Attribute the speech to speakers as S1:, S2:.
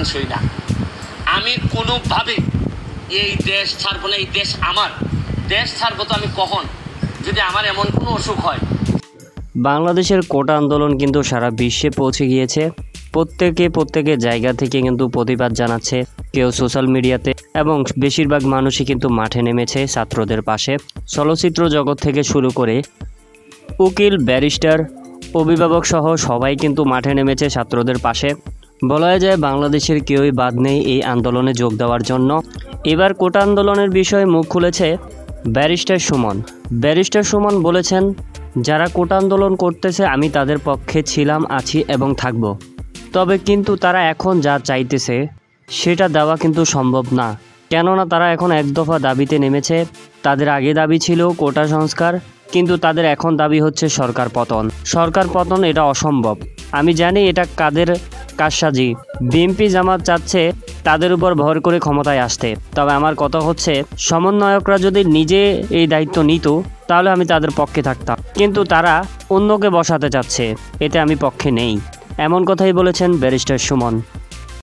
S1: মানসই না। আমি কোনোভাবে এই দেশ ছাড়বো না। এই দেশ আমার, দেশ ছাড়বো তো আমি কখন, যদি আমার এমন কোনো অসুখ হয়।
S2: বাংলাদেশের কোটা আন্দোলন কিন্তু সারা বিশ্বে পৌঁছে গিয়েছে। প্রত্যেকে জায়গা থেকে কিন্তু প্রতিবাদ জানাচ্ছে, কেউ সোশ্যাল মিডিয়াতে, এবং বেশিরভাগ মানুষই কিন্তু মাঠে নেমেছে ছাত্রদের পাশে। চলচ্চিত্র জগৎ থেকে শুরু করে উকিল, ব্যারিস্টার, অভিভাবক সহ সবাই কিন্তু মাঠে নেমেছে ছাত্রদের পাশে। বলা যায় বাংলাদেশের কেউই বাদ নেই এই আন্দোলনে যোগ দেওয়ার জন্য। এবার কোটা আন্দোলনের বিষয়ে মুখ খুলেছে ব্যারিস্টার সুমন বলেছেন, যারা কোটা আন্দোলন করতেছে আমি তাদের পক্ষে ছিলাম, আছি এবং থাকব। তবে কিন্তু তারা এখন যা চাইতেছে সেটা দেওয়া কিন্তু সম্ভব না, কেননা তারা এখন এক দফা দাবিতে নেমেছে। তাদের আগে দাবি ছিল কোটা সংস্কার, কিন্তু তাদের এখন দাবি হচ্ছে সরকার পতন। এটা অসম্ভব। আমি জানি এটা কাদের কারসাজি। বিএনপি জামাত চাচ্ছে তাদের উপর ভর করে ক্ষমতায় আসতে। তবে আমার কথা হচ্ছে, সমন্বয়করা যদি নিজে এই দায়িত্ব নিত তাহলে আমি তাদের পক্ষে থাকতাম, কিন্তু তারা অন্যকে বসাতে চাচ্ছে, এতে আমি পক্ষে নেই। এমন কথাই বলেছেন ব্যারিস্টার সুমন।